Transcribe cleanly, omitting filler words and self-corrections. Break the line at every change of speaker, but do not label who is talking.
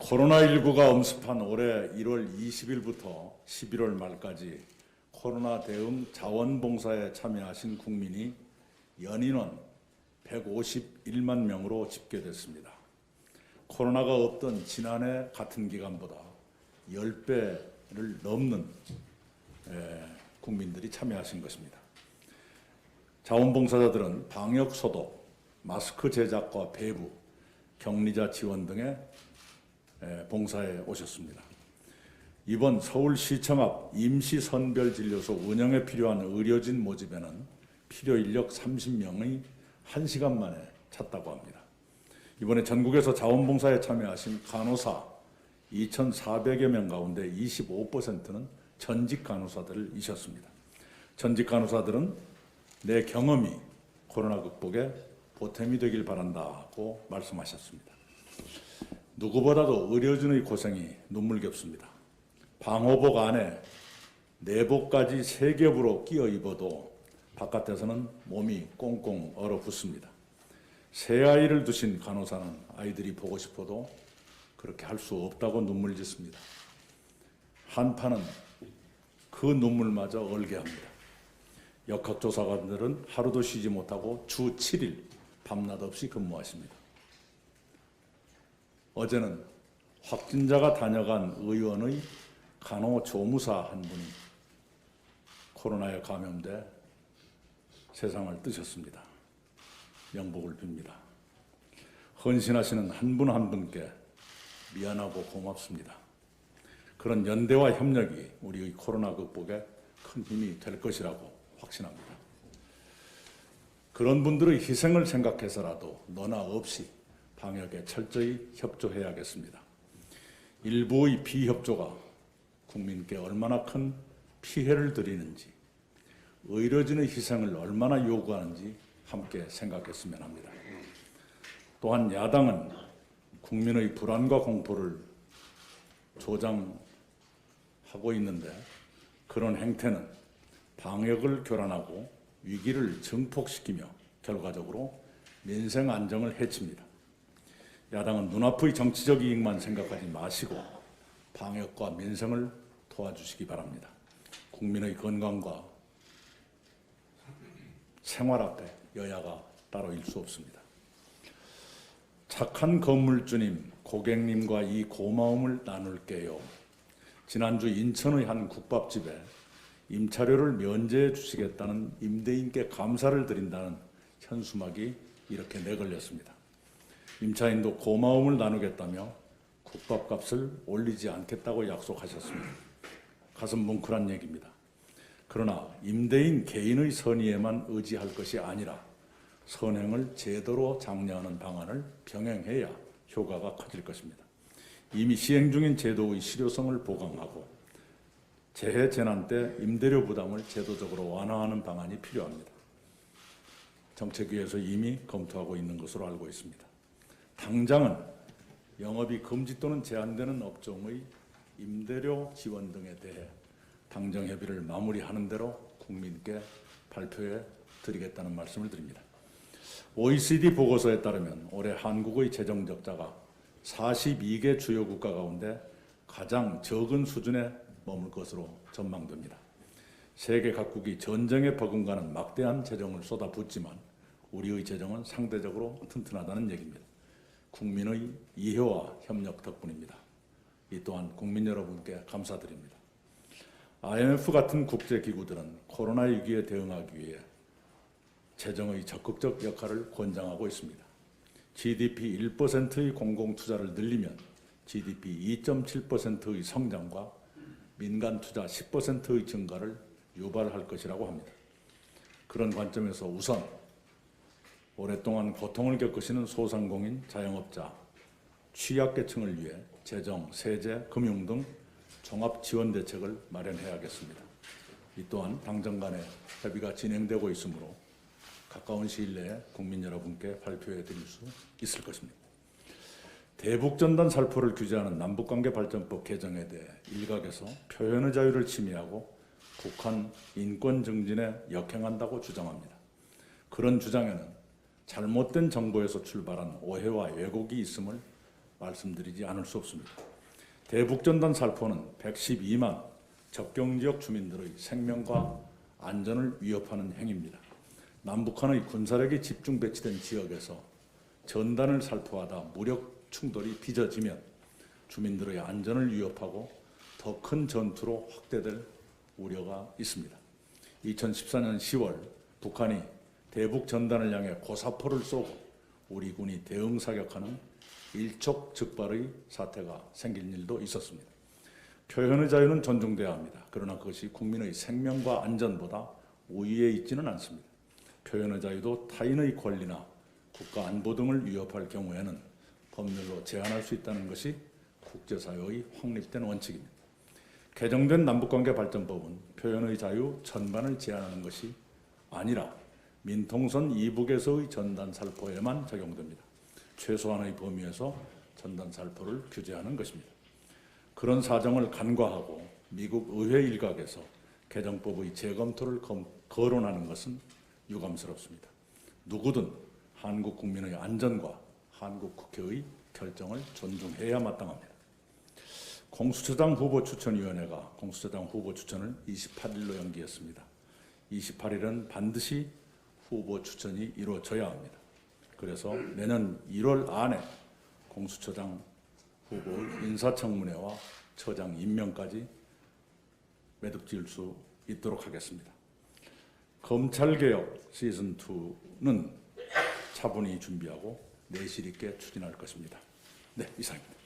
코로나19가 엄습한 올해 1월 20일부터 11월 말까지 코로나 대응 자원봉사에 참여하신 국민이 연인원 151만 명으로 집계됐습니다. 코로나가 없던 지난해 같은 기간보다 10배를 넘는 국민들이 참여하신 것입니다. 자원봉사자들은 방역 소독, 마스크 제작과 배부, 격리자 지원 등의 봉사에 오셨습니다. 이번 서울시청 앞 임시선별진료소 운영에 필요한 의료진 모집에는 필요 인력 30명이 1시간 만에 찼다고 합니다. 이번에 전국에서 자원봉사에 참여하신 간호사 2,400여 명 가운데 25%는 전직 간호사들이셨습니다. 전직 간호사들은 내 경험이 코로나 극복에 보탬이 되길 바란다고 말씀하셨습니다. 누구보다도 의료진의 고생이 눈물겹습니다. 방호복 안에 내복까지 3겹으로 끼어 입어도 바깥에서는 몸이 꽁꽁 얼어붙습니다. 새 아이를 두신 간호사는 아이들이 보고 싶어도 그렇게 할 수 없다고 눈물 짓습니다. 한파는 그 눈물마저 얼게 합니다. 역학조사관들은 하루도 쉬지 못하고 주 7일 밤낮 없이 근무하십니다. 어제는 확진자가 다녀간 의원의 간호조무사 한 분이 코로나에 감염돼 세상을 뜨셨습니다. 명복을 빕니다. 헌신하시는 한 분 한 분께 미안하고 고맙습니다. 그런 연대와 협력이 우리의 코로나 극복에 큰 힘이 될 것이라고 확신합니다. 그런 분들의 희생을 생각해서라도 너나 없이 방역에 철저히 협조해야겠습니다. 일부의 비협조가 국민께 얼마나 큰 피해를 드리는지, 의료진의 희생을 얼마나 요구하는지 함께 생각했으면 합니다. 또한 야당은 국민의 불안과 공포를 조장하고 있는데 그런 행태는 방역을 교란하고 위기를 증폭시키며 결과적으로 민생 안정을 해칩니다. 야당은 눈앞의 정치적 이익만 생각하지 마시고 방역과 민생을 도와주시기 바랍니다. 국민의 건강과 생활 앞에 여야가 따로 일 수 없습니다. 착한 건물주님, 고객님과 이 고마움을 나눌게요. 지난주 인천의 한 국밥집에 임차료를 면제해 주시겠다는 임대인께 감사를 드린다는 현수막이 이렇게 내걸렸습니다. 임차인도 고마움을 나누겠다며 국밥값을 올리지 않겠다고 약속하셨습니다. 가슴 뭉클한 얘기입니다. 그러나 임대인 개인의 선의에만 의지할 것이 아니라 선행을 제대로 장려하는 방안을 병행해야 효과가 커질 것입니다. 이미 시행 중인 제도의 실효성을 보강하고 재해 재난 때 임대료 부담을 제도적으로 완화하는 방안이 필요합니다. 정책위에서 이미 검토하고 있는 것으로 알고 있습니다. 당장은 영업이 금지 또는 제한되는 업종의 임대료 지원 등에 대해 당정 협의를 마무리하는 대로 국민께 발표해 드리겠다는 말씀을 드립니다. OECD 보고서에 따르면 올해 한국의 재정 적자가 42개 주요 국가 가운데 가장 적은 수준에 머물 것으로 전망됩니다. 세계 각국이 전쟁에 버금가는 막대한 재정을 쏟아붓지만 우리의 재정은 상대적으로 튼튼하다는 얘기입니다. 국민의 이해와 협력 덕분입니다. 이 또한 국민 여러분께 감사드립니다. IMF 같은 국제기구들은 코로나 위기에 대응하기 위해 재정의 적극적 역할을 권장하고 있습니다. GDP 1%의 공공투자를 늘리면 GDP 2.7%의 성장과 민간 투자 10%의 증가를 유발할 것이라고 합니다. 그런 관점에서 우선 오랫동안 고통을 겪으시는 소상공인, 자영업자, 취약계층을 위해 재정, 세제, 금융 등 종합 지원 대책을 마련해야겠습니다. 이 또한 당정 간의 협의가 진행되고 있으므로 가까운 시일 내에 국민 여러분께 발표해 드릴 수 있을 것입니다. 대북전단 살포를 규제하는 남북관계발전법 개정에 대해 일각에서 표현의 자유를 침해하고 북한 인권 증진에 역행한다고 주장합니다. 그런 주장에는 잘못된 정보에서 출발한 오해와 왜곡이 있음을 말씀드리지 않을 수 없습니다. 대북전단 살포는 112만 접경지역 주민들의 생명과 안전을 위협하는 행위입니다. 남북한의 군사력이 집중 배치된 지역에서 전단을 살포하다 무력 충돌이 빚어지면 주민들의 안전을 위협하고 더 큰 전투로 확대될 우려가 있습니다. 2014년 10월 북한이 대북 전단을 향해 고사포를 쏘고 우리 군이 대응 사격하는 일촉즉발의 사태가 생길 일도 있었습니다. 표현의 자유는 존중돼야 합니다. 그러나 그것이 국민의 생명과 안전보다 우위에 있지는 않습니다. 표현의 자유도 타인의 권리나 국가 안보 등을 위협할 경우에는 법률로 제한할 수 있다는 것이 국제사회의 확립된 원칙입니다. 개정된 남북관계 발전법은 표현의 자유 전반을 제한하는 것이 아니라 민통선 이북에서의 전단 살포에만 적용됩니다. 최소한의 범위에서 전단 살포를 규제하는 것입니다. 그런 사정을 간과하고 미국 의회 일각에서 개정법의 재검토를 거론하는 것은 유감스럽습니다. 누구든 한국 국민의 안전과 한국 국회의 결정을 존중해야 마땅합니다. 공수처장 후보 추천위원회가 공수처장 후보 추천을 28일로 연기했습니다. 28일은 반드시 후보 추천이 이루어져야 합니다. 그래서 내년 1월 안에 공수처장 후보 인사청문회와 처장 임명까지 매듭지을 수 있도록 하겠습니다. 검찰개혁 시즌2는 차분히 준비하고 내실 있게 추진할 것입니다. 네, 이상입니다.